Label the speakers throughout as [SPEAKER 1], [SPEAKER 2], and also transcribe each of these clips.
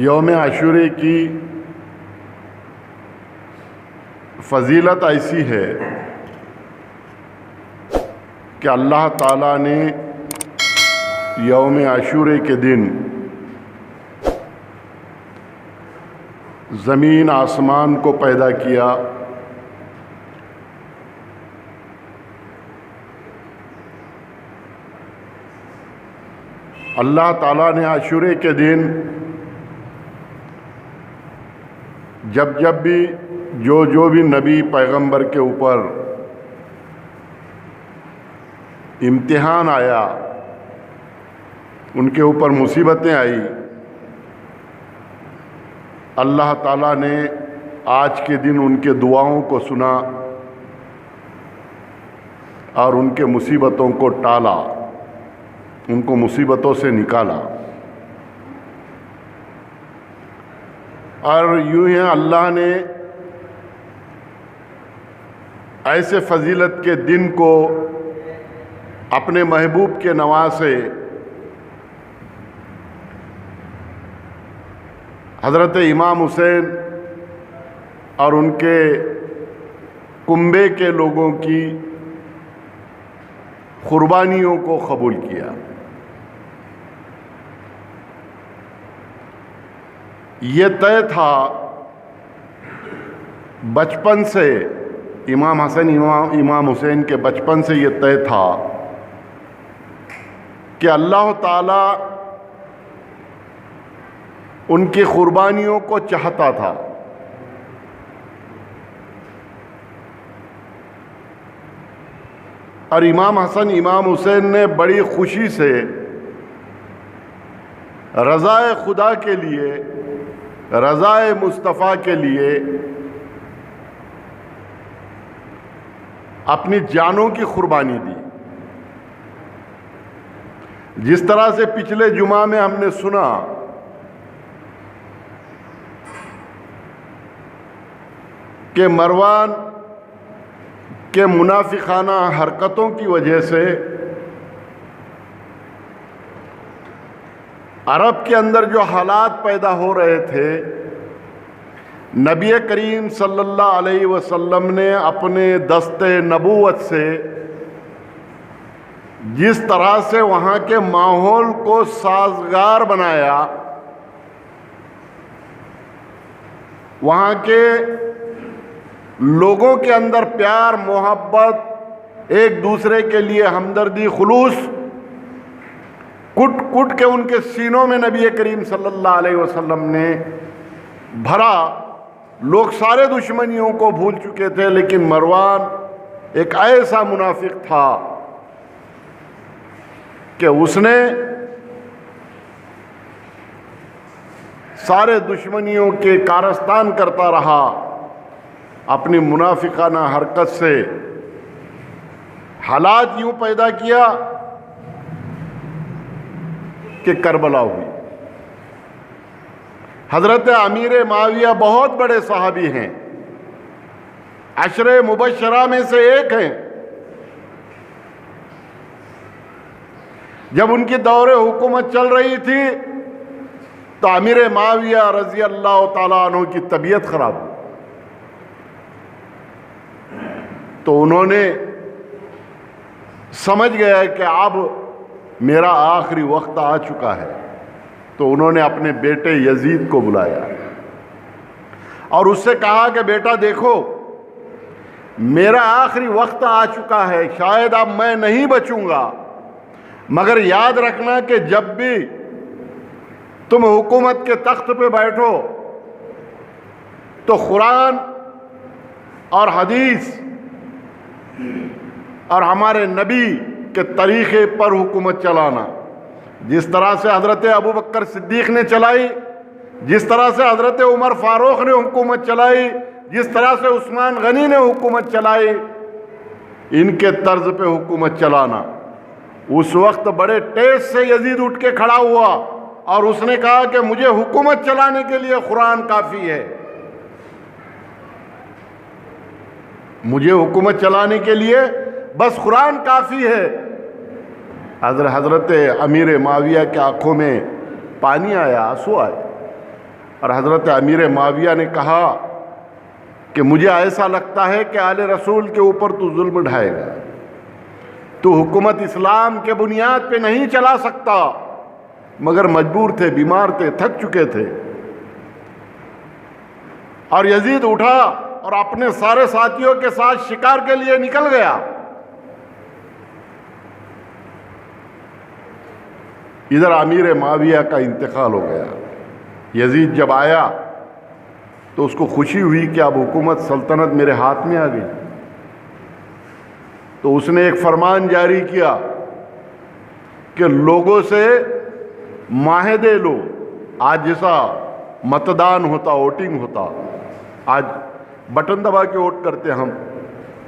[SPEAKER 1] یوم عاشورے کی فضیلت ایسی ہے کہ اللہ تعالیٰ نے یوم عاشورے کے دن زمین آسمان کو پیدا کیا، اللہ تعالیٰ نے عاشورے کے دن جب بھی جو بھی نبی پیغمبر کے اوپر امتحان آیا، ان کے اوپر مصیبتیں آئی، اللہ تعالیٰ نے آج کے دن ان کے دعاؤں کو سنا اور ان کے مصیبتوں کو ٹالا، ان کو مصیبتوں سے نکالا۔ اور یوں ہی اللہ نے ایسے فضیلت کے دن کو اپنے محبوب کے نواسے حضرت امام حسین اور ان کے کنبے کے لوگوں کی قربانیوں کو قبول کیا۔ یہ طے تھا بچپن سے، امام حسن امام حسین کے بچپن سے یہ طے تھا کہ اللہ تعالیٰ ان کی قربانیوں کو چاہتا تھا۔ اور امام حسن امام حسین نے بڑی خوشی سے رضائے خدا کے لیے، رضائے مصطفیٰ کے لیے اپنی جانوں کی قربانی دی۔ جس طرح سے پچھلے جمعہ میں ہم نے سنا کہ مروان کے منافقانہ حرکتوں کی وجہ سے عرب کے اندر جو حالات پیدا ہو رہے تھے، نبی کریم صلی اللہ علیہ وسلم نے اپنے دست نبوت سے جس طرح سے وہاں کے ماحول کو سازگار بنایا، وہاں کے لوگوں کے اندر پیار، محبت، ایک دوسرے کے لیے ہمدردی، خلوص کٹ کٹ کے ان کے سینوں میں نبی کریم صلی اللہ علیہ وسلم نے بھرا۔ لوگ سارے دشمنیوں کو بھول چکے تھے، لیکن مروان ایک ایسا منافق تھا کہ اس نے سارے دشمنیوں کے کارستان کرتا رہا، اپنی منافقانہ حرکت سے حالات یوں پیدا کیا کہ کربلا ہوئی۔ حضرت امیر معاویہ بہت بڑے صحابی ہیں، عشرے مبشرہ میں سے ایک ہیں۔ جب ان کی دور حکومت چل رہی تھی تو امیر معاویہ رضی اللہ تعالیٰ عنہ کی طبیعت خراب ہوئی، تو انہوں نے سمجھ گیا کہ اب میرا آخری وقت آ چکا ہے، تو انہوں نے اپنے بیٹے یزید کو بلایا اور اس سے کہا کہ بیٹا دیکھو، میرا آخری وقت آ چکا ہے، شاید اب میں نہیں بچوں گا، مگر یاد رکھنا کہ جب بھی تم حکومت کے تخت پہ بیٹھو تو قرآن اور حدیث اور ہمارے نبی کے طریقے پر حکومت چلانا، جس طرح سے حضرت ابوبکر صدیق نے چلائی، جس طرح سے حضرت عمر فاروق نے حکومت چلائی، جس طرح سے عثمان غنی نے حکومت چلائی، ان کے طرز پہ حکومت چلانا۔ اس وقت بڑے تیز سے یزید اٹھ کے کھڑا ہوا اور اس نے کہا کہ مجھے حکومت چلانے کے لیے قرآن کافی ہے، مجھے حکومت چلانے کے لیے بس قرآن کافی ہے۔ حضرت امیر معاویہ کے آنکھوں میں پانی آیا، آنسو آئے، اور حضرت امیر معاویہ نے کہا کہ مجھے ایسا لگتا ہے کہ آل رسول کے اوپر تو ظلم ڈھائے گا، تو حکومت اسلام کے بنیاد پہ نہیں چلا سکتا، مگر مجبور تھے، بیمار تھے، تھک چکے تھے۔ اور یزید اٹھا اور اپنے سارے ساتھیوں کے ساتھ شکار کے لیے نکل گیا۔ ادھر امیر معاویہ کا انتقال ہو گیا۔ یزید جب آیا تو اس کو خوشی ہوئی کہ اب حکومت سلطنت میرے ہاتھ میں آ گئی، تو اس نے ایک فرمان جاری کیا کہ لوگوں سے معاہدے لو۔ آج جیسا متدان ہوتا، ووٹنگ ہوتا، آج بٹن دبا کے ووٹ کرتے ہم،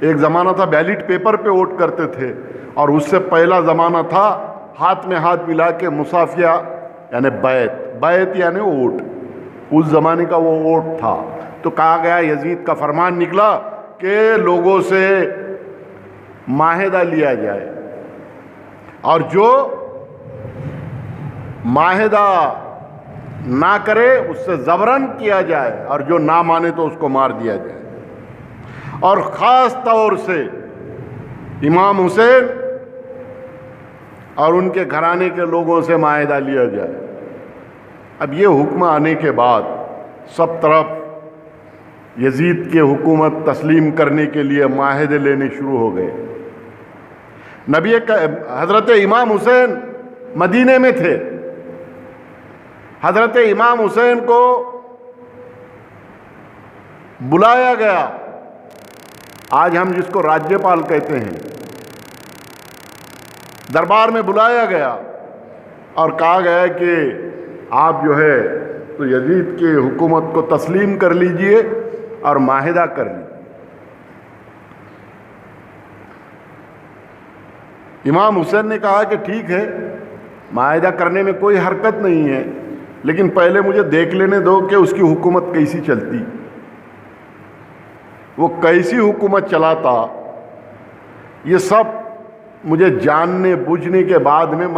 [SPEAKER 1] ایک زمانہ تھا بیلٹ پیپر پہ ووٹ کرتے تھے، اور اس سے پہلا زمانہ تھا ہاتھ میں ہاتھ ملا کے مصافیہ یعنی بیعت یعنی ووٹ، اس زمانے کا وہ ووٹ تھا۔ تو کہا گیا، یزید کا فرمان نکلا کہ لوگوں سے معاہدہ لیا جائے، اور جو معاہدہ نہ کرے اس سے زبرن کیا جائے، اور جو نہ مانے تو اس کو مار دیا جائے۔ اور خاص طور سے امام حسین اور ان کے گھرانے کے لوگوں سے معاہدہ لیا جائے۔ اب یہ حکم آنے کے بعد سب طرف یزید کی حکومت تسلیم کرنے کے لیے معاہدے لینے شروع ہو گئے۔ حضرت امام حسین مدینے میں تھے۔ حضرت امام حسین کو بلایا گیا، آج ہم جس کو راجیپال کہتے ہیں، دربار میں بلایا گیا اور کہا گیا کہ آپ جو ہے تو یزید کی حکومت کو تسلیم کر لیجئے اور معاہدہ کر لیجئے۔ امام حسین نے کہا کہ ٹھیک ہے، معاہدہ کرنے میں کوئی حرکت نہیں ہے، لیکن پہلے مجھے دیکھ لینے دو کہ اس کی حکومت کیسی چلتی، وہ کیسی حکومت چلاتا، یہ سب مجھے جاننے بوجھنے کے بعد میں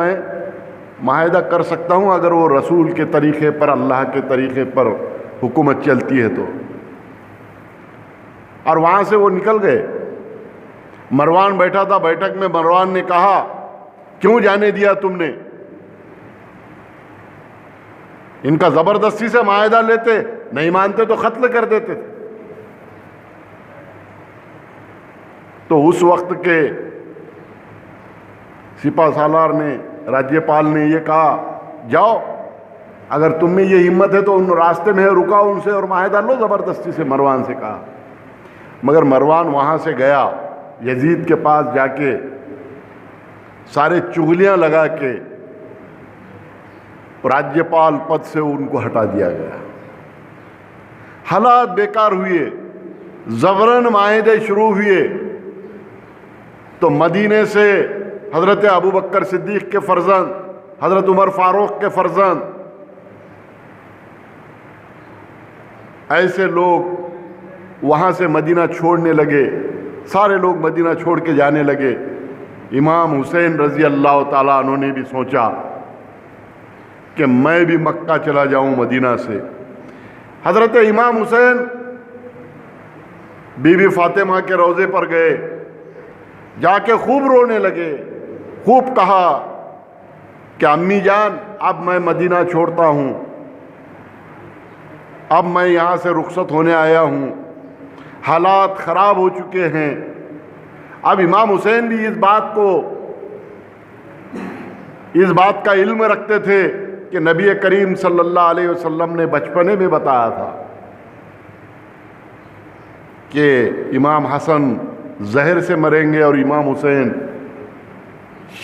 [SPEAKER 1] معاہدہ کر سکتا ہوں، اگر وہ رسول کے طریقے پر، اللہ کے طریقے پر حکومت چلتی ہے تو۔ اور وہاں سے وہ نکل گئے۔ مروان بیٹھا تھا بیٹھک میں، مروان نے کہا کیوں جانے دیا تم نے؟ ان کا زبردستی سے معاہدہ لیتے، نہیں مانتے تو قتل کر دیتے تھے۔ تو اس وقت کے سپہ سالار نے، راجیپال نے یہ کہا جاؤ، اگر تم میں یہ ہمت ہے تو ان راستے میں رکاؤ ان سے اور معاہدہ لو زبردستی سے، مروان سے کہا۔ مگر مروان وہاں سے گیا، یزید کے پاس جا کے سارے چغلیاں لگا کے راجیپال پد سے ان کو ہٹا دیا گیا۔ حالات بیکار ہوئے، زبرن معاہدے شروع ہوئے، تو مدینے سے حضرت ابوبکر صدیق کے فرزند، حضرت عمر فاروق کے فرزند، ایسے لوگ وہاں سے مدینہ چھوڑنے لگے، سارے لوگ مدینہ چھوڑ کے جانے لگے۔ امام حسین رضی اللہ تعالیٰ عنہ نے بھی سوچا کہ میں بھی مکہ چلا جاؤں مدینہ سے۔ حضرت امام حسین بی بی فاطمہ کے روضے پر گئے، جا کے خوب رونے لگے، خوب کہا کہ امی جان اب میں مدینہ چھوڑتا ہوں، اب میں یہاں سے رخصت ہونے آیا ہوں، حالات خراب ہو چکے ہیں۔ اب امام حسین بھی اس بات کا علم رکھتے تھے کہ نبی کریم صلی اللہ علیہ وسلم نے بچپنے میں بتایا تھا کہ امام حسن زہر سے مریں گے اور امام حسین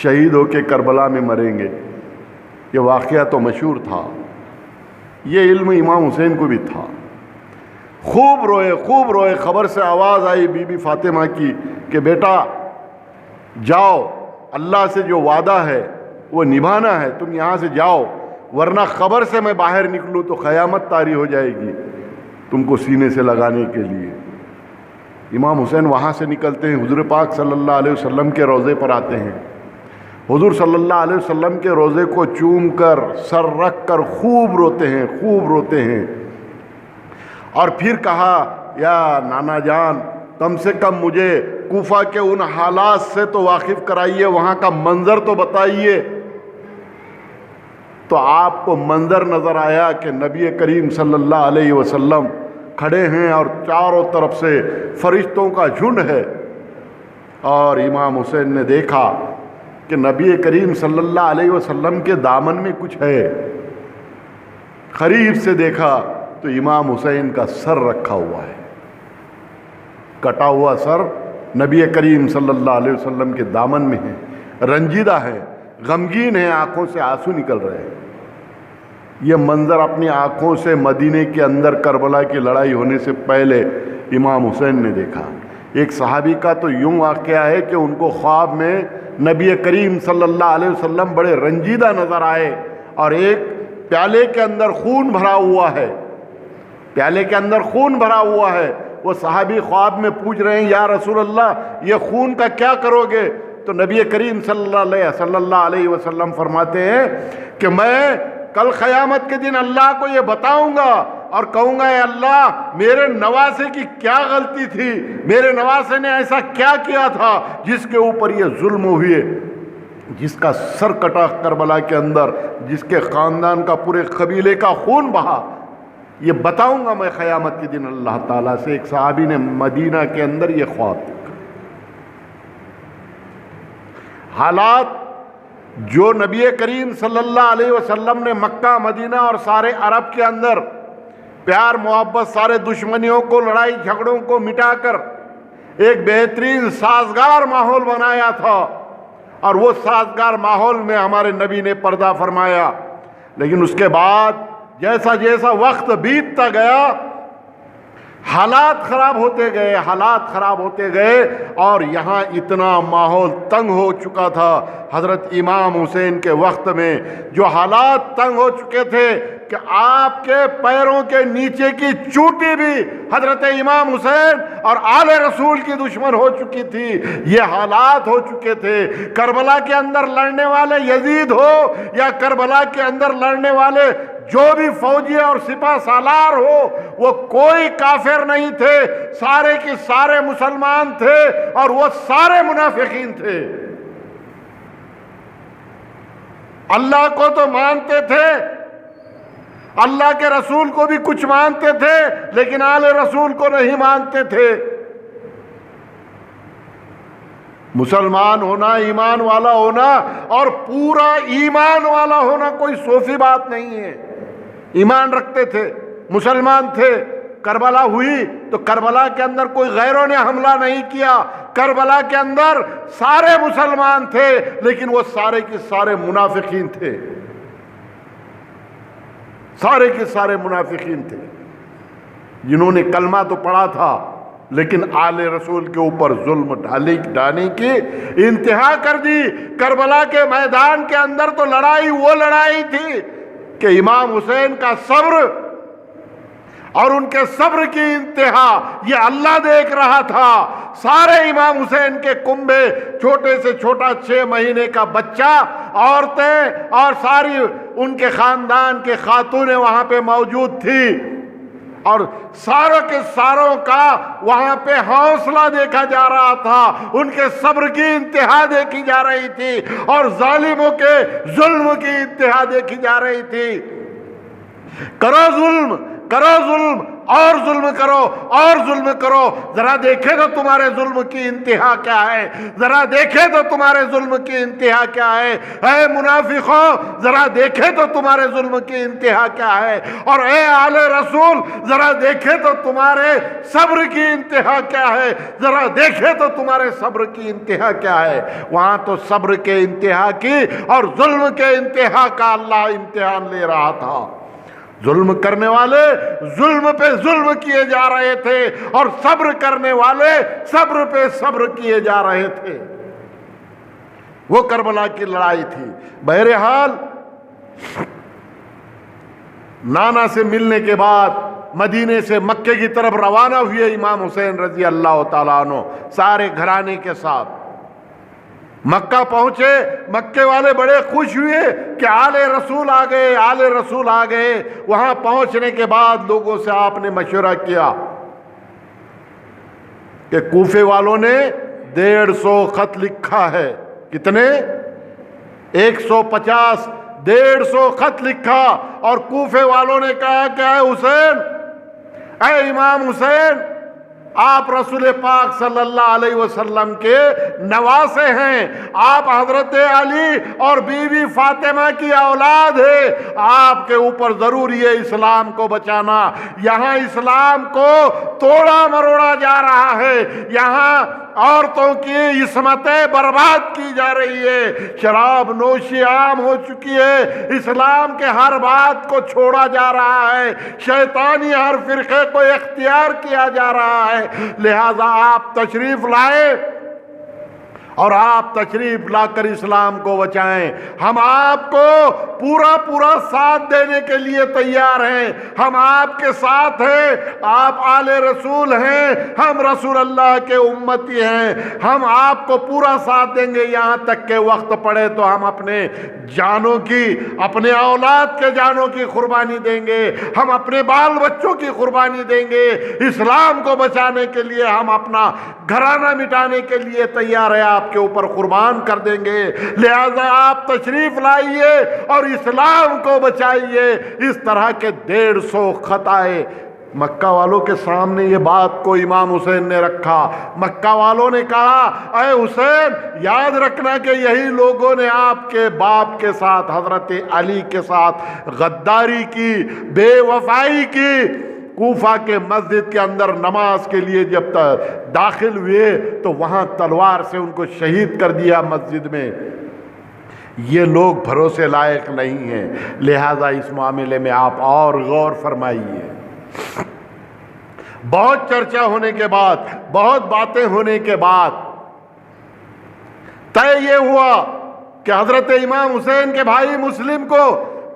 [SPEAKER 1] شہید ہو کے کربلا میں مریں گے۔ یہ واقعہ تو مشہور تھا، یہ علم امام حسین کو بھی تھا۔ خوب روئے، خبر سے آواز آئی بی بی فاطمہ کی کہ بیٹا جاؤ، اللہ سے جو وعدہ ہے وہ نبھانا ہے، تم یہاں سے جاؤ، ورنہ خبر سے میں باہر نکلوں تو قیامت طاری ہو جائے گی تم کو سینے سے لگانے کے لیے۔ امام حسین وہاں سے نکلتے ہیں، حضور پاک صلی اللہ علیہ وسلم کے روضے پر آتے ہیں۔ حضور صلی اللہ علیہ وسلم کے روضے کو چوم کر، سر رکھ کر خوب روتے ہیں۔ اور پھر کہا یا نانا جان کم سے کم مجھے کوفہ کے ان حالات سے تو واقف کرائیے، وہاں کا منظر تو بتائیے۔ تو آپ کو منظر نظر آیا کہ نبی کریم صلی اللہ علیہ وسلم کھڑے ہیں اور چاروں طرف سے فرشتوں کا جھنڈ ہے، اور امام حسین نے دیکھا کہ نبی کریم صلی اللہ علیہ وسلم کے دامن میں کچھ ہے۔ قریب سے دیکھا تو امام حسین کا سر رکھا ہوا ہے، کٹا ہوا سر نبی کریم صلی اللہ علیہ وسلم کے دامن میں ہے، رنجیدہ ہے، غمگین ہے، آنکھوں سے آنسو نکل رہے ہیں۔ یہ منظر اپنی آنکھوں سے مدینے کے اندر کربلا کی لڑائی ہونے سے پہلے امام حسین نے دیکھا۔ ایک صحابی کا تو یوں واقعہ ہے کہ ان کو خواب میں نبی کریم صلی اللہ علیہ وسلم بڑے رنجیدہ نظر آئے، اور ایک پیالے کے اندر خون بھرا ہوا ہے، پیالے کے اندر خون بھرا ہوا ہے۔ وہ صحابی خواب میں پوچھ رہے ہیں یا رسول اللہ یہ خون کا کیا کرو گے؟ تو نبی کریم صلی اللہ علیہ وسلم فرماتے ہیں کہ میں کل قیامت کے دن اللہ کو یہ بتاؤں گا اور کہوں گا اے اللہ میرے نواسے کی کیا غلطی تھی، میرے نواسے نے ایسا کیا کیا تھا جس کے اوپر یہ ظلم ہوئے، جس کا سر کٹا کربلا کے اندر، جس کے خاندان کا پورے قبیلے کا خون بہا، یہ بتاؤں گا میں قیامت کے دن اللہ تعالیٰ سے۔ ایک صحابی نے مدینہ کے اندر یہ خواب دیکھا۔ حالات جو نبی کریم صلی اللہ علیہ وسلم نے مکہ مدینہ اور سارے عرب کے اندر پیار محبت، سارے دشمنیوں کو، لڑائی جھگڑوں کو مٹا کر ایک بہترین سازگار ماحول بنایا تھا، اور وہ سازگار ماحول میں ہمارے نبی نے پردہ فرمایا، لیکن اس کے بعد جیسا جیسا وقت بیتتا گیا حالات خراب ہوتے گئے، حالات خراب ہوتے گئے، اور یہاں اتنا ماحول تنگ ہو چکا تھا۔ حضرت امام حسین کے وقت میں جو حالات تنگ ہو چکے تھے کہ آپ کے پیروں کے نیچے کی چوٹی بھی حضرت امام حسین اور آل رسول کی دشمن ہو چکی تھی، یہ حالات ہو چکے تھے۔ کربلا کے اندر لڑنے والے یزید ہو یا کربلا کے اندر لڑنے والے جو بھی فوجی اور سپہ سالار ہو، وہ کوئی کافر نہیں تھے، سارے کے سارے مسلمان تھے، اور وہ سارے منافقین تھے۔ اللہ کو تو مانتے تھے، اللہ کے رسول کو بھی کچھ مانتے تھے، لیکن آل رسول کو نہیں مانتے تھے۔ مسلمان ہونا، ایمان والا ہونا، اور پورا ایمان والا ہونا کوئی صوفی بات نہیں ہے۔ ایمان رکھتے تھے، مسلمان تھے۔ کربلا ہوئی تو کربلا کے اندر کوئی غیروں نے حملہ نہیں کیا، کربلا کے اندر سارے مسلمان تھے، لیکن وہ سارے کے سارے منافقین تھے، سارے کے سارے منافقین تھے، جنہوں نے کلمہ تو پڑھا تھا لیکن آل رسول کے اوپر ظلم ڈھانے کی انتہا کر دی۔ کربلا کے میدان کے اندر تو لڑائی وہ لڑائی تھی کہ امام حسین کا صبر اور ان کے صبر کی انتہا یہ اللہ دیکھ رہا تھا۔ سارے امام حسین کے کنبے، چھوٹے سے چھوٹا 6 مہینے کا بچہ، عورتیں اور ساری ان کے خاندان کے خاتونیں وہاں پہ موجود تھی، اور ساروں کے ساروں کا وہاں پہ حوصلہ دیکھا جا رہا تھا، ان کے صبر کی انتہا دیکھی جا رہی تھی، اور ظالموں کے ظلم کی انتہا دیکھی جا رہی تھی۔ کرو ظلم، کرو ظلم، اور ظلم کرو، اور ظلم کرو، ذرا دیکھے تو تمہارے ظلم کی انتہا کیا ہے، ذرا دیکھے تو تمہارے ظلم کی انتہا کیا ہے۔ اے منافقوں، ذرا دیکھے تو تمہارے ظلم کی انتہا کیا ہے، اور اے آل رسول ذرا دیکھے تو تمہارے صبر کی انتہا کیا ہے، ذرا دیکھے تو تمہارے صبر کی انتہا کیا ہے۔ وہاں تو صبر کے انتہا کی اور ظلم کے انتہا کا اللہ امتحان لے رہا تھا۔ ظلم کرنے والے ظلم پہ ظلم کیے جا رہے تھے، اور صبر کرنے والے صبر پہ صبر کیے جا رہے تھے۔ وہ کربلا کی لڑائی تھی۔ بہرحال نانا سے ملنے کے بعد مدینے سے مکے کی طرف روانہ ہوئے امام حسین رضی اللہ تعالیٰ عنہ سارے گھرانے کے ساتھ۔ مکہ پہنچے، مکے والے بڑے خوش ہوئے کہ آل رسول آ گئے، آل رسول آ گئے۔ وہاں پہنچنے کے بعد لوگوں سے آپ نے مشورہ کیا کہ کوفے والوں نے 150 خط لکھا ہے۔ کتنے؟ 150، 150 خط لکھا، اور کوفے والوں نے کہا کہ اے حسین، اے امام حسین، آپ رسول پاک صلی اللہ علیہ وسلم کے نواسے ہیں، آپ حضرت علی اور بیوی فاطمہ کی اولاد ہے، آپ کے اوپر ضروری ہے اسلام کو بچانا۔ یہاں اسلام کو توڑا مروڑا جا رہا ہے، یہاں عورتوں کی عصمتیں برباد کی جا رہی ہے، شراب نوشی عام ہو چکی ہے، اسلام کے ہر بات کو چھوڑا جا رہا ہے، شیطانی ہر فرقے کو اختیار کیا جا رہا ہے، لہذا آپ تشریف لائے اور آپ تشریف لا کر اسلام کو بچائیں۔ ہم آپ کو پورا ساتھ دینے کے لیے تیار ہیں، ہم آپ کے ساتھ ہیں، آپ آل رسول ہیں، ہم رسول اللہ کے امتی ہیں، ہم آپ کو پورا ساتھ دیں گے، یہاں تک کہ وقت پڑے تو ہم اپنے جانوں کی، اپنے اولاد کے جانوں کی قربانی دیں گے، ہم اپنے بال بچوں کی قربانی دیں گے، اسلام کو بچانے کے لیے ہم اپنا گھرانہ مٹانے کے لیے تیار ہیں، آپ کے اوپر قربان کر دیں گے، لہذا آپ تشریف لائیے اور اسلام کو بچائیے۔ اس طرح کے 150 خط آئے۔ مکہ والوں کے سامنے یہ بات کو امام حسین نے رکھا۔ مکہ والوں نے کہا اے حسین، یاد رکھنا کہ یہی لوگوں نے آپ کے باپ کے ساتھ، حضرت علی کے ساتھ غداری کی، بے وفائی کی۔ کوفہ کے مسجد کے اندر نماز کے لیے جب داخل ہوئے تو وہاں تلوار سے ان کو شہید کر دیا مسجد میں۔ یہ لوگ بھروسے لائق نہیں ہیں، لہذا اس معاملے میں آپ اور غور فرمائیے۔ بہت چرچا ہونے کے بعد، بہت باتیں ہونے کے بعد طے یہ ہوا کہ حضرت امام حسین کے بھائی مسلم کو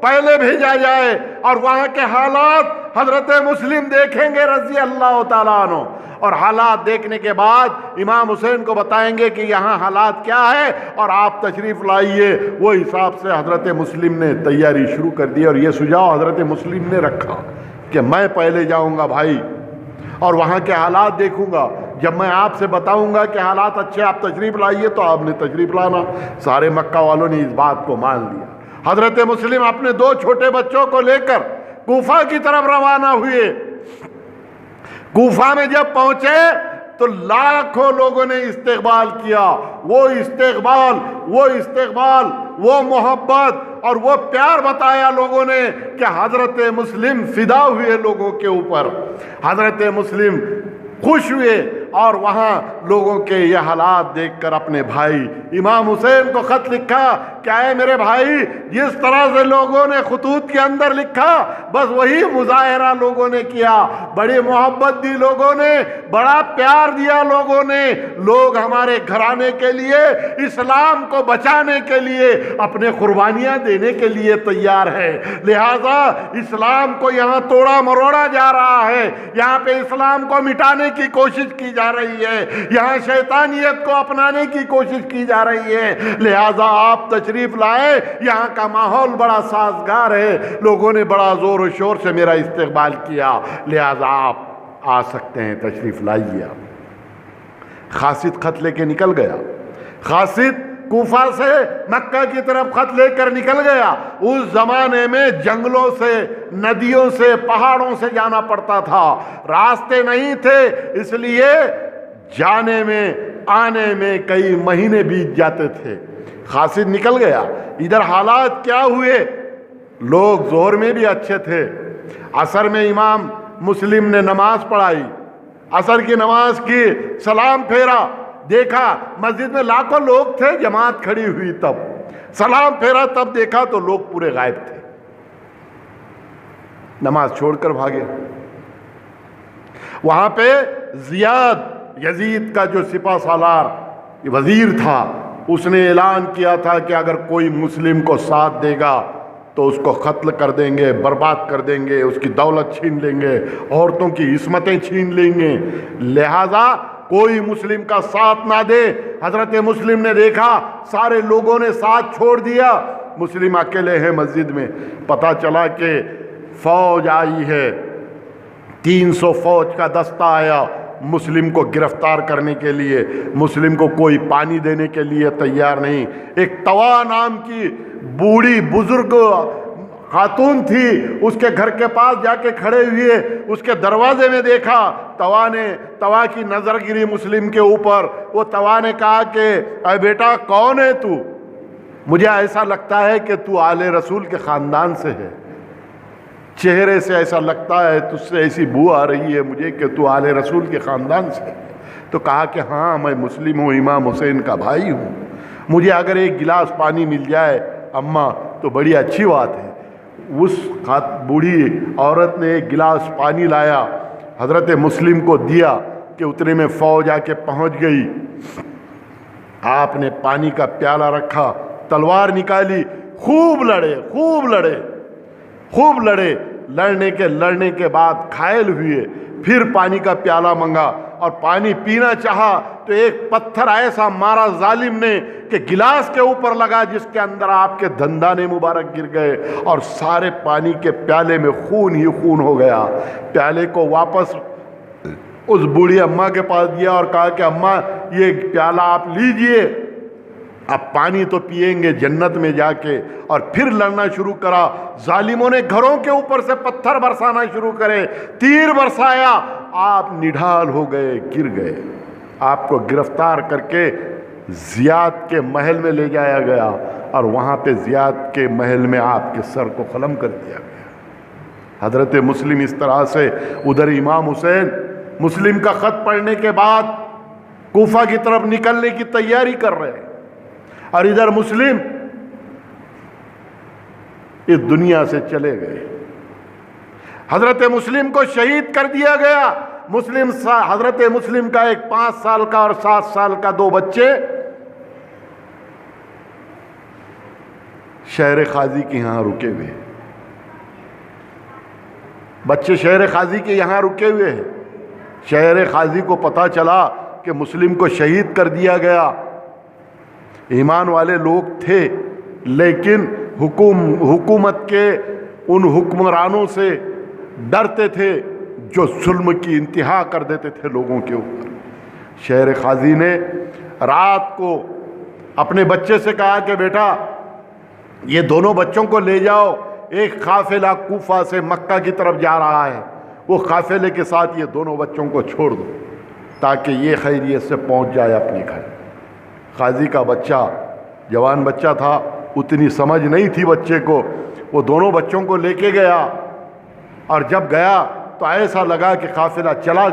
[SPEAKER 1] پہلے بھیجا جائے اور وہاں کے حالات حضرت مسلم دیکھیں گے رضی اللہ تعالیٰ عنہ، اور حالات دیکھنے کے بعد امام حسین کو بتائیں گے کہ یہاں حالات کیا ہے اور آپ تشریف لائیے۔ وہ حساب سے حضرت مسلم نے تیاری شروع کر دی، اور یہ سجاؤ حضرت مسلم نے رکھا کہ میں پہلے جاؤں گا بھائی اور وہاں کے حالات دیکھوں گا، جب میں آپ سے بتاؤں گا کہ حالات اچھے آپ تشریف لائیے تو آپ نے تشریف لانا۔ سارے مکہ والوں نے اس بات کو مان لیا۔ حضرت مسلم اپنے 2 چھوٹے بچوں کو لے کر کوفہ کی طرف روانہ ہوئے۔ کوفہ میں جب پہنچے تو لاکھوں لوگوں نے استقبال کیا۔ وہ استقبال، وہ محبت اور وہ پیار بتایا لوگوں نے کہ حضرت مسلم فدا ہوئے لوگوں کے اوپر۔ حضرت مسلم خوش ہوئے اور وہاں لوگوں کے یہ حالات دیکھ کر اپنے بھائی امام حسین کو خط لکھا کہ اے میرے بھائی، جس طرح سے لوگوں نے خطوط کے اندر لکھا بس وہی مظاہرہ لوگوں نے کیا، بڑی محبت دی لوگوں نے، بڑا پیار دیا لوگوں نے۔ لوگ ہمارے گھرانے کے لیے، اسلام کو بچانے کے لیے اپنے قربانیاں دینے کے لیے تیار ہے، لہذا اسلام کو یہاں توڑا مروڑا جا رہا ہے، یہاں پہ اسلام کو مٹانے کی کوشش کی جا رہی ہے، یہاں شیطانیت کو اپنانے کی کوشش کی جا رہی ہے، لہذا آپ تشریف لائے، یہاں کا ماحول بڑا سازگار ہے، لوگوں نے بڑا زور و شور سے میرا استقبال کیا، لہذا آپ آ سکتے ہیں، تشریف لائیے۔ خاسد خط لے کے نکل گیا۔ خاسد کوفہ سے مکہ کی طرف خط لے کر نکل گیا۔ اس زمانے میں جنگلوں سے، ندیوں سے، پہاڑوں سے جانا پڑتا تھا، راستے نہیں تھے، اس لیے جانے میں آنے میں کئی مہینے بیت جاتے تھے۔ خاسد نکل گیا۔ ادھر حالات کیا ہوئے؟ لوگ ظہر میں بھی اچھے تھے، عصر میں امام مسلم نے نماز پڑھائی، عصر کی نماز کی، سلام پھیرا، دیکھا مسجد میں لاکھوں لوگ تھے، جماعت کھڑی ہوئی، تب سلام پھیرا، تب دیکھا تو لوگ پورے غائب تھے، نماز چھوڑ کر بھاگے۔ وہاں پہ زیاد، یزید کا جو سپہ سالار وزیر تھا، اس نے اعلان کیا تھا کہ اگر کوئی مسلم کو ساتھ دے گا تو اس کو قتل کر دیں گے، برباد کر دیں گے، اس کی دولت چھین لیں گے، عورتوں کی عصمتیں چھین لیں گے، لہذا کوئی مسلم کا ساتھ نہ دے۔ حضرت مسلم نے دیکھا سارے لوگوں نے ساتھ چھوڑ دیا، مسلم اکیلے ہیں مسجد میں۔ پتہ چلا کہ فوج آئی ہے، 300 فوج کا دستہ آیا مسلم کو گرفتار کرنے کے لیے۔ مسلم کو کوئی پانی دینے کے لیے تیار نہیں۔ ایک طوا نام کی بوڑھی بزرگ خاتون تھی، اس کے گھر کے پاس جا کے کھڑے ہوئے، اس کے دروازے میں دیکھا، طوا کی نظر گری مسلم کے اوپر۔ وہ طوا نے کہا کہ اے بیٹا کون ہے تو؟ مجھے ایسا لگتا ہے کہ تو آل رسول کے خاندان سے ہے، چہرے سے ایسا لگتا ہے، تجھ سے ایسی بو آ رہی ہے مجھے کہ تو آل رسول کے خاندان سے ہے۔ تو کہا کہ ہاں میں مسلم ہوں، امام حسین کا بھائی ہوں، مجھے اگر ایک گلاس پانی مل جائے اماں تو بڑی اچھی بات ہے۔ اس بوڑھی عورت نے ایک گلاس پانی لایا، حضرت مسلم کو دیا کہ اتنے میں فوج آ کے پہنچ گئی۔ آپ نے پانی کا پیالہ رکھا، تلوار نکالی، خوب لڑے، لڑنے کے بعد گھائل ہوئے، پھر پانی کا پیالہ منگا اور پانی پینا چاہا تو ایک پتھر ایسا مارا ظالم نے کہ گلاس کے اوپر لگا، جس کے اندر آپ کے دندانے مبارک گر گئے اور سارے پانی کے پیالے میں خون ہی خون ہو گیا۔ پیالے کو واپس اس بوڑھی اماں کے پاس دیا اور کہا کہ اماں یہ پیالہ آپ لیجئے، اب پانی تو پیئیں گے جنت میں جا کے۔ اور پھر لڑنا شروع کرا۔ ظالموں نے گھروں کے اوپر سے پتھر برسانا شروع کرے، تیر برسایا، آپ نڈھال ہو گئے، گر گئے۔ آپ کو گرفتار کر کے زیاد کے محل میں لے جایا گیا اور وہاں پہ زیاد کے محل میں آپ کے سر کو قلم کر دیا گیا۔ حضرت مسلم اس طرح سے ادھر امام حسین مسلم کا خط پڑھنے کے بعد کوفہ کی طرف نکلنے کی تیاری کر رہے ہیں، اور ادھر مسلم اس دنیا سے چلے گئے۔ حضرت مسلم کو شہید کر دیا گیا۔ حضرت مسلم کا ایک 5 سال کا اور 7 سال کا 2 بچے شہر قاضی کے یہاں رکے ہوئے ہیں۔ بچے شہر قاضی کے یہاں رکے ہوئے ہیں۔ شہر قاضی کو پتا چلا کہ مسلم کو شہید کر دیا گیا۔ ایمان والے لوگ تھے لیکن حکومت کے ان حکمرانوں سے ڈرتے تھے جو ظلم کی انتہا کر دیتے تھے لوگوں کے اوپر۔ شہر قاضی نے رات کو اپنے بچے سے کہا کہ بیٹا یہ دونوں بچوں کو لے جاؤ، ایک قافلہ کوفہ سے مکہ کی طرف جا رہا ہے، وہ قافلے کے ساتھ یہ دونوں بچوں کو چھوڑ دو تاکہ یہ خیریت سے پہنچ جائے اپنے گھر۔ قاضی کا بچہ جوان بچہ تھا، اتنی سمجھ نہیں تھی بچے کو، وہ دونوں بچوں کو لے کے گیا، اور جب گیا تو ایسا لگا کہ قافلہ چلا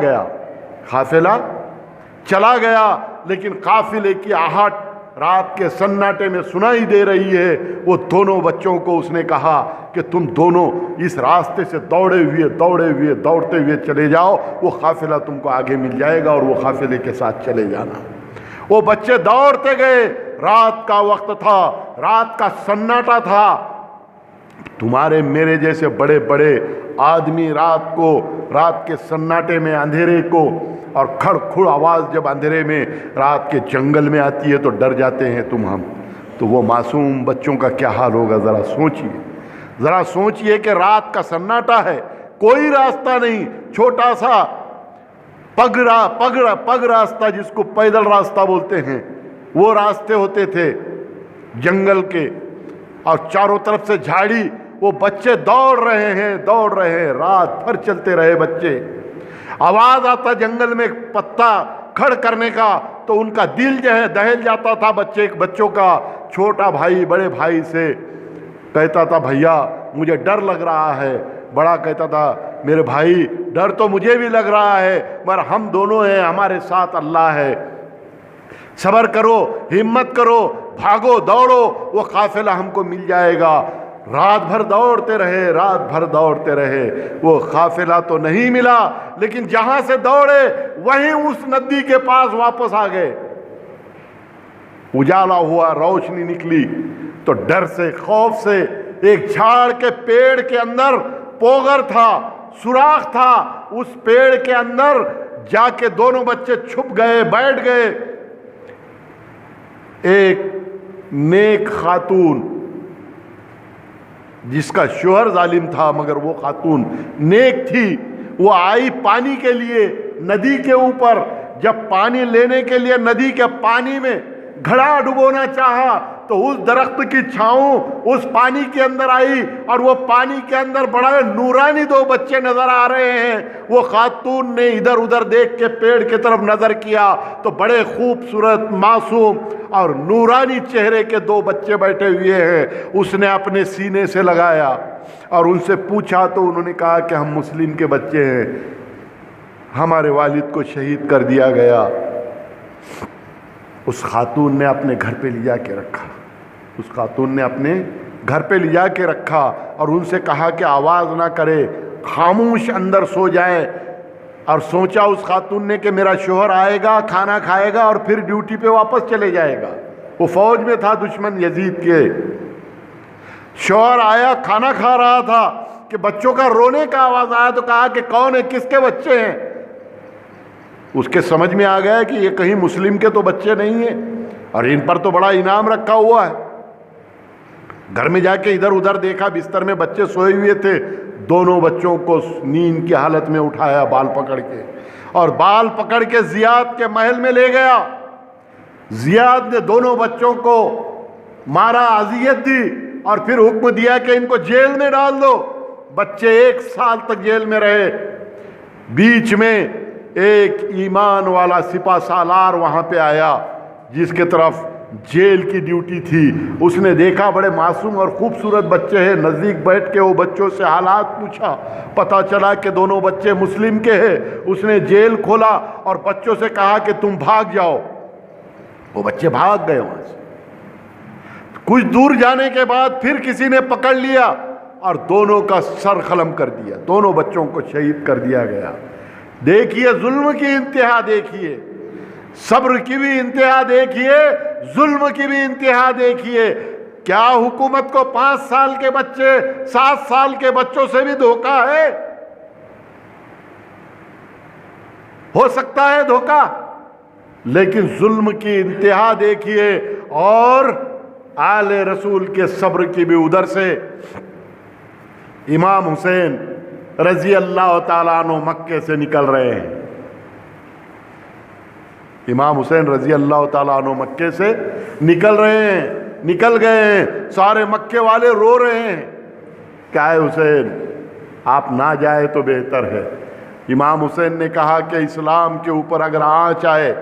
[SPEAKER 1] گیا، لیکن قافلے کی آہٹ رات کے سناٹے میں سنائی دے رہی ہے۔ وہ دونوں بچوں کو اس نے کہا کہ تم دونوں اس راستے سے دوڑتے ہوئے چلے جاؤ، وہ قافلہ تم کو آگے مل جائے گا اور وہ قافلے کے ساتھ چلے جانا۔ وہ بچے دوڑتے گئے، رات کا وقت تھا، رات کا سناٹا تھا۔ تمہارے میرے جیسے بڑے بڑے آدمی رات کے سناٹے میں اندھیرے کو اور کھڑ کھڑ آواز جب اندھیرے میں رات کے جنگل میں آتی ہے تو ڈر جاتے ہیں ہم تو وہ معصوم بچوں کا کیا حال ہوگا؟ ذرا سوچئے کہ رات کا سناٹا ہے، کوئی راستہ نہیں، چھوٹا سا پگ راستہ جس کو پیدل راستہ بولتے ہیں، وہ راستے ہوتے تھے جنگل کے، اور چاروں طرف سے جھاڑی۔ وہ بچے دوڑ رہے ہیں، رات بھر چلتے رہے بچے۔ آواز آتا جنگل میں پتا کھڑ کرنے کا تو ان کا دل جو ہے دہل جاتا تھا۔ بچوں کا چھوٹا بھائی بڑے بھائی سے کہتا تھا بھیا مجھے ڈر لگ رہا ہے، بڑا کہتا تھا میرے بھائی ڈر تو مجھے بھی لگ رہا ہے، مگر ہم دونوں ہیں، ہمارے ساتھ اللہ ہے، صبر کرو، ہمت کرو، بھاگو دوڑو، وہ قافلہ ہم کو مل جائے گا۔ رات بھر دوڑتے رہے، وہ قافلہ تو نہیں ملا، لیکن جہاں سے دوڑے وہیں اس ندی کے پاس واپس آ گئے۔ اجالا ہوا، روشنی نکلی تو ڈر سے، خوف سے ایک جھاڑ کے پیڑ کے اندر پوگر تھا، سوراخ تھا، اس پیڑ کے اندر جا کے دونوں بچے چھپ گئے، بیٹھ گئے۔ ایک نیک خاتون جس کا شوہر ظالم تھا مگر وہ خاتون نیک تھی، وہ آئی پانی کے لیے ندی کے اوپر. جب پانی لینے کے لیے ندی کے پانی میں گھڑا ڈبونا چاہا تو اس درخت کی چھاؤں اس پانی کے اندر آئی، اور وہ پانی کے اندر بڑے نورانی دو بچے نظر آ رہے ہیں. وہ خاتون نے ادھر ادھر دیکھ کے پیڑ کی طرف نظر کیا تو بڑے خوبصورت معصوم اور نورانی چہرے کے دو بچے بیٹھے ہوئے ہیں. اس نے اپنے سینے سے لگایا اور ان سے پوچھا تو انہوں نے کہا کہ ہم مسلم کے بچے ہیں، ہمارے والد کو شہید کر دیا گیا. اس خاتون نے اپنے گھر پہ لے جا کے رکھا، اس خاتون نے اپنے گھر پہ لے جا کے رکھا اور ان سے کہا کہ آواز نہ کرے، خاموش اندر سو جائے. اور سوچا اس خاتون نے کہ میرا شوہر آئے گا، کھانا کھائے گا اور پھر ڈیوٹی پہ واپس چلے جائے گا. وہ فوج میں تھا دشمن یزید کے. شوہر آیا، کھانا کھا رہا تھا کہ بچوں کا رونے کا آواز آیا تو کہا کہ کون ہے، کس کے بچے ہیں؟ اس کے سمجھ میں آ گیا کہ یہ کہیں مسلم کے تو بچے نہیں ہیں اور ان پر تو بڑا انعام رکھا ہوا ہے. گھر میں جا کے ادھر ادھر دیکھا، بستر میں بچے سوئے ہوئے تھے. دونوں بچوں کو نیند کی حالت میں اٹھایا بال پکڑ کے، اور بال پکڑ کے زیاد کے محل میں لے گیا. زیاد نے دونوں بچوں کو مارا، اذیت دی اور پھر حکم دیا کہ ان کو جیل میں ڈال دو. بچے 1 سال تک جیل میں رہے. بیچ میں ایک ایمان والا سپہ سالار وہاں پہ آیا جس کے طرف جیل کی ڈیوٹی تھی. اس نے دیکھا بڑے معصوم اور خوبصورت بچے ہیں، نزدیک بیٹھ کے وہ بچوں سے حالات پوچھا. پتہ چلا کہ دونوں بچے مسلم کے ہیں. اس نے جیل کھولا اور بچوں سے کہا کہ تم بھاگ جاؤ. وہ بچے بھاگ گئے وہاں سے. کچھ دور جانے کے بعد پھر کسی نے پکڑ لیا اور دونوں کا سر قلم کر دیا. دونوں بچوں کو شہید کر دیا گیا. دیکھیے ظلم کی انتہا، دیکھیے صبر کی بھی انتہا، دیکھیے ظلم کی بھی انتہا دیکھیے. کیا حکومت کو 5 سال کے بچے 7 سال کے بچوں سے بھی دھوکہ ہے؟ ہو سکتا ہے دھوکہ، لیکن ظلم کی انتہا دیکھیے. اور آل رسول کے صبر کی بھی ادھر سے. امام حسین رضی اللہ تعالیٰ عنہ مکے سے نکل رہے ہیں. امام حسین رضی اللہ تعالیٰ عنہ مکے سے نکل رہے ہیں، نکل گئے ہیں. سارے مکے والے رو رہے ہیں. کیا ہے حسین، آپ نہ جائے تو بہتر ہے. امام حسین نے کہا کہ اسلام کے اوپر اگر آنچ آئے،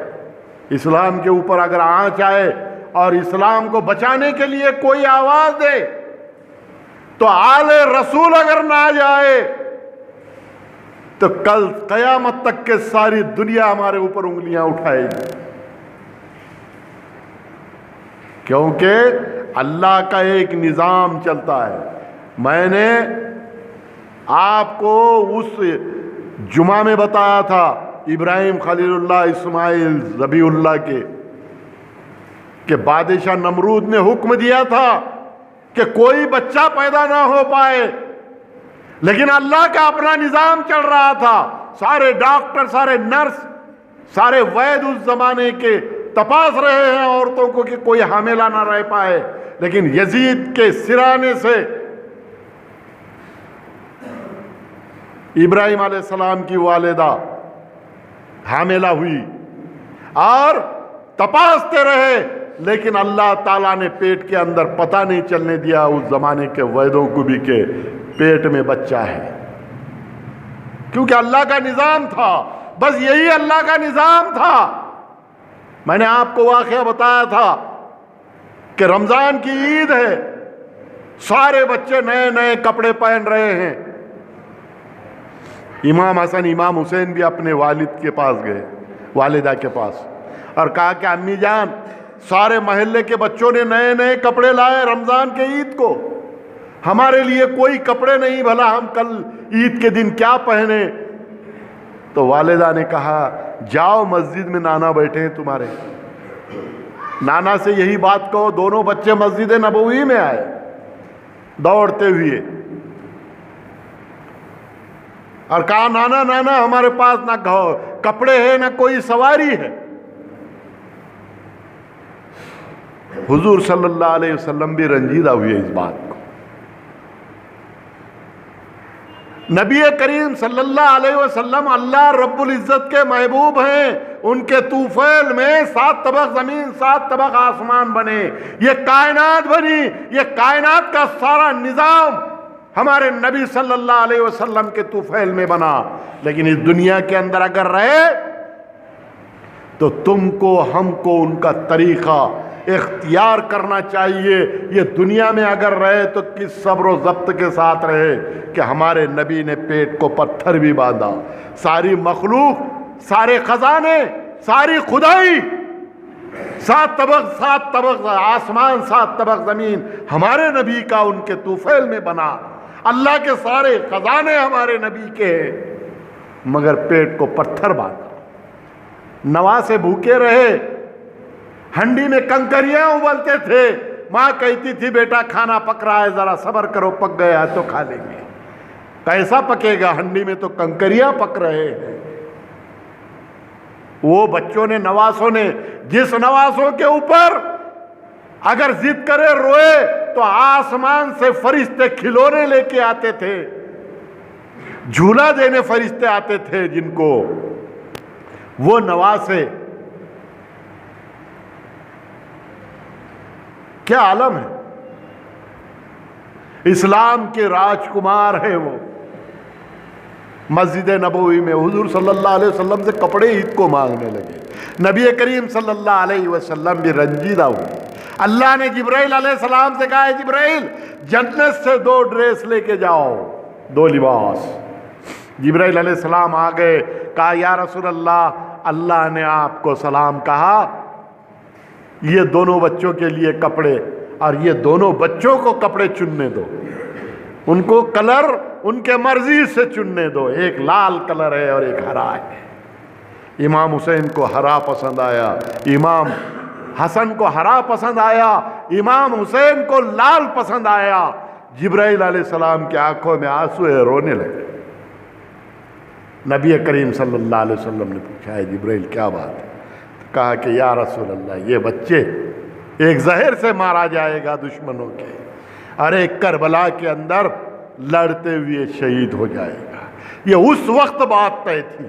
[SPEAKER 1] اسلام کے اوپر اگر آنچ آئے اور اسلام کو بچانے کے لیے کوئی آواز دے تو آل رسول اگر نہ جائے تو کل قیامت تک کے ساری دنیا ہمارے اوپر انگلیاں اٹھائے گی. کیونکہ اللہ کا ایک نظام چلتا ہے. میں نے آپ کو اس جمعہ میں بتایا تھا ابراہیم خلیل اللہ اسماعیل ذبیح اللہ کے کہ بادشاہ نمرود نے حکم دیا تھا کہ کوئی بچہ پیدا نہ ہو پائے، لیکن اللہ کا اپنا نظام چل رہا تھا. سارے ڈاکٹر، سارے نرس، سارے وید اس زمانے کے تپاس رہے ہیں عورتوں کو کہ کوئی حاملہ نہ رہ پائے. لیکن یزید کے سرانے سے ابراہیم علیہ السلام کی والدہ حاملہ ہوئی اور تپاستے رہے، لیکن اللہ تعالیٰ نے پیٹ کے اندر پتہ نہیں چلنے دیا اس زمانے کے ویدوں کو بھی کہ پیٹ میں بچہ ہے. کیونکہ اللہ کا نظام تھا. بس یہی اللہ کا نظام تھا. میں نے آپ کو واقعہ بتایا تھا کہ رمضان کی عید ہے، سارے بچے نئے نئے کپڑے پہن رہے ہیں. امام حسن امام حسین بھی اپنے والد کے پاس گئے، والدہ کے پاس، اور کہا کہ امی جان سارے محلے کے بچوں نے نئے نئے کپڑے لائے رمضان کے عید کو، ہمارے لیے کوئی کپڑے نہیں، بھلا ہم کل عید کے دن کیا پہنے؟ تو والدہ نے کہا جاؤ مسجد میں نانا بیٹھے ہیں تمہارے، نانا سے یہی بات کہو. دونوں بچے مسجد نبوی میں آئے دوڑتے ہوئے اور کہا نانا نانا ہمارے پاس نہ کپڑے ہیں نہ کوئی سواری ہے. حضور صلی اللہ علیہ وسلم بھی رنجیدہ ہوئے اس بات کو. نبی کریم صلی اللہ علیہ وسلم اللہ رب العزت کے محبوب ہیں. ان کے طوفیل میں 7 طبق زمین 7 طبق آسمان بنے, یہ کائنات بنی, یہ کائنات کا سارا نظام ہمارے نبی صلی اللہ علیہ وسلم کے طوفیل میں بنا. لیکن اس دنیا کے اندر اگر رہے تو تم کو ہم کو ان کا طریقہ اختیار کرنا چاہیے. یہ دنیا میں اگر رہے تو کس صبر و ضبط کے ساتھ رہے کہ ہمارے نبی نے پیٹ کو پتھر بھی باندھا. ساری مخلوق, سارے خزانے, ساری خدائی, 7 طبق آسمان 7 طبق زمین ہمارے نبی کا ان کے طوفیل میں بنا. اللہ کے سارے خزانے ہمارے نبی کے ہیں, مگر پیٹ کو پتھر باندھا. نواسے بھوکے رہے, ہنڈی میں کنکریاں ابلتے تھے. ماں کہتی تھی بیٹا کھانا پک رہا ہے, ذرا صبر کرو, پک گیا تو کھا لیں گے. کیسا پکے گا, ہنڈی میں تو کنکریاں پک رہے ہیں. وہ بچوں نے, نواسوں نے, جس نواسوں کے اوپر اگر ضد کرے, روئے, تو آسمان سے فرشتے کھلونے لے کے آتے تھے, جھولا دینے فرشتے آتے تھے جن کو. وہ نواسے کیا عالم ہے, اسلام کے راجکمار ہیں. وہ مسجد نبوی میں حضور صلی اللہ علیہ وسلم سے کپڑے عید کو مانگنے لگے. نبی کریم صلی اللہ علیہ وسلم بھی رنجیدہ ہوئے. اللہ نے جبرائیل علیہ السلام سے کہا, جبرائیل جنت سے 2 ڈریس لے کے جاؤ, 2 لباس. جبرائیل علیہ السلام آ گئے, کہا یا رسول اللہ, اللہ نے آپ کو سلام کہا, یہ دونوں بچوں کے لیے کپڑے, اور یہ دونوں بچوں کو کپڑے چننے دو, ان کو کلر ان کے مرضی سے چننے دو. ایک لال کلر ہے اور ایک ہرا ہے. امام حسین کو ہرا پسند آیا, امام حسن کو ہرا پسند آیا, امام حسین کو لال پسند آیا. جبرائیل علیہ السلام کی آنکھوں میں آنسو ہے, رونے لگے. نبی کریم صلی اللہ علیہ وسلم نے پوچھا, ہے جبرائیل کیا بات ہے؟ کہا کہ یا رسول اللہ, یہ بچے ایک زہر سے مارا جائے گا دشمنوں کے, اور ایک کربلا کے اندر لڑتے ہوئے شہید ہو جائے گا. یہ اس وقت بات طے تھی,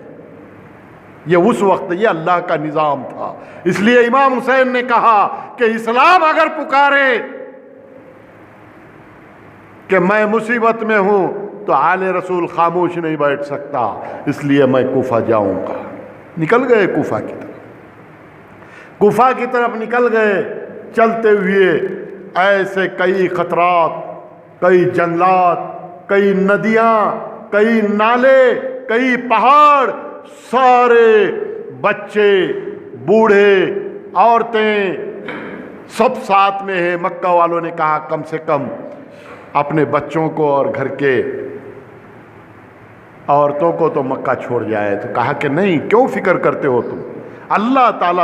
[SPEAKER 1] یہ اس وقت, یہ اللہ کا نظام تھا. اس لیے امام حسین نے کہا کہ اسلام اگر پکارے کہ میں مصیبت میں ہوں تو آل رسول خاموش نہیں بیٹھ سکتا, اس لیے میں کوفہ جاؤں گا. نکل گئے کوفہ کی طرف, کوفہ کی طرف نکل گئے. چلتے ہوئے ایسے کئی خطرات, کئی جنگلات, کئی ندیاں, کئی نالے, کئی پہاڑ, سارے بچے, بوڑھے, عورتیں سب ساتھ میں ہیں. مکہ والوں نے کہا کم سے کم اپنے بچوں کو اور گھر کے عورتوں کو تو مکہ چھوڑ جائے. تو کہا کہ نہیں, کیوں فکر کرتے ہو تم, اللہ تعالیٰ